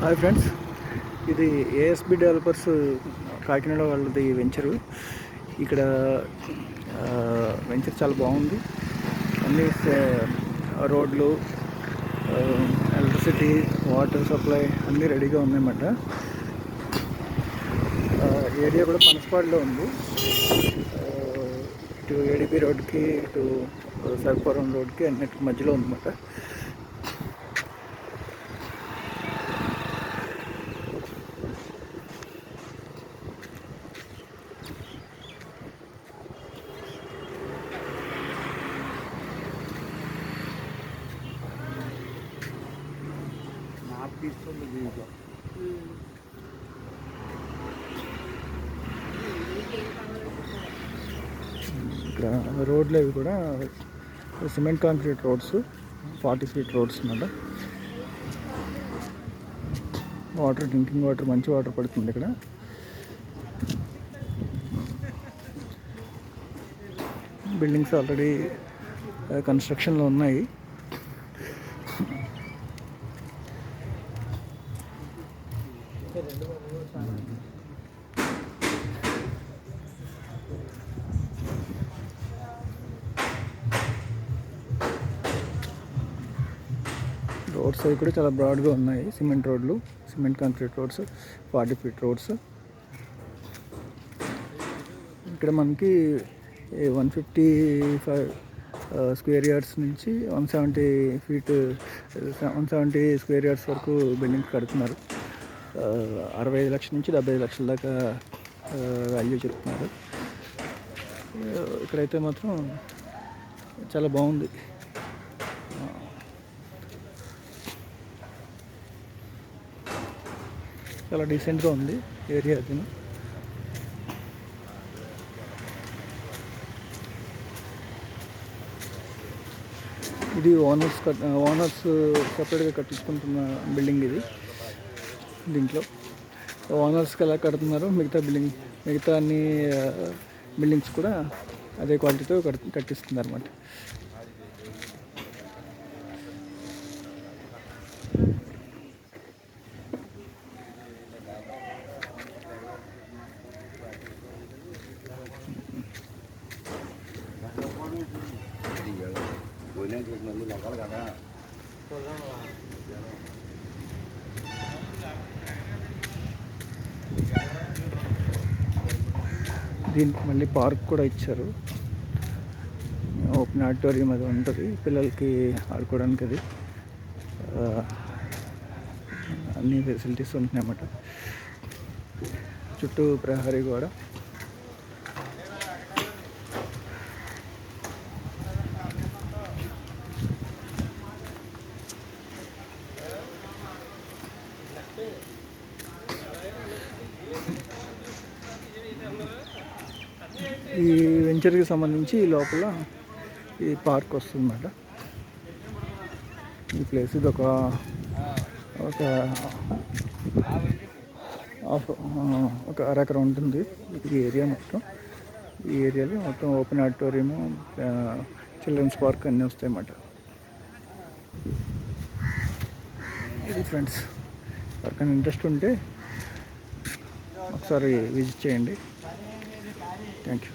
Hi friends, ఇది ASB developers Kakinada వాళ్ళది venture. ఇక్కడ వెంచర్ చాలా బాగుంది. అన్ని రోడ్లు, ఎలక్ట్రిసిటీ, వాటర్ సప్లై అన్నీ రెడీగా ఉన్నాయన్నమాట. ఏరియా కూడా పనసపాడులో ఉంది. ఇటు ఏడిపి రోడ్కి, ఇటు సర్పురం రోడ్కి అన్నిటికి మధ్యలో ఉందన్నమాట. ఇక్కడ రోడ్లు అవి కూడా cement concrete roads, 40 feet roads అన్నమాట. వాటర్, డ్రింకింగ్ వాటర్, మంచి వాటర్ పడుతుంది ఇక్కడ. బిల్డింగ్స్ ఆల్రెడీ కన్స్ట్రక్షన్లో ఉన్నాయి. రోడ్స్ అవి కూడా చాలా బ్రాడ్గా ఉన్నాయి. సిమెంట్ రోడ్లు, cement concrete roads, 40 feet roads. ఇక్కడ మనకి 155 స్క్వేర్ యార్డ్స్ నుంచి 170 స్క్వేర్ యార్డ్స్ వరకు బిల్డింగ్స్ కడుతున్నారు. 65 లక్షల నుంచి 75 లక్షల దాకా వాల్యూ చెప్తున్నారు. ఇక్కడైతే మాత్రం చాలా బాగుంది. చాలా డీసెంట్గా ఉంది ఏరియా. అది ఇది ఓనర్స్ సపరేట్గా కట్టించుకుంటున్న బిల్డింగ్ ఇది. దీంట్లో ఓనర్స్కి ఎలా కడుతున్నారో మిగతా అన్ని బిల్డింగ్స్ కూడా అదే క్వాలిటీతో కట్టిస్తున్నారు అన్నమాట. దీనికి మళ్ళీ పార్క్ కూడా ఇచ్చారు. ఓపెన్ ఆడిటోరియం అది ఉంటుంది పిల్లలకి ఆడుకోవడానికి. అది అన్ని ఫెసిలిటీస్ ఉంటున్నాయి అన్నమాట. చుట్టూ ప్రహరీ గోడ. ఈ వెంచర్కి సంబంధించి లోపల ఈ పార్క్ వస్తుందన్నమాట. ఈ ప్లేస్ ఇది ఒక అరెకరం ఉంటుంది ఈ ఏరియా మొత్తం. ఈ ఏరియాలో మొత్తం ఓపెన్ ఆడిటోరియము, చిల్డ్రన్స్ పార్క్ అన్నీ వస్తాయన్నమాట. ఇది ఫ్రెండ్స్, ఎవరికైనా ఇంట్రెస్ట్ ఉంటే ఒకసారి విజిట్ చేయండి. Thank you.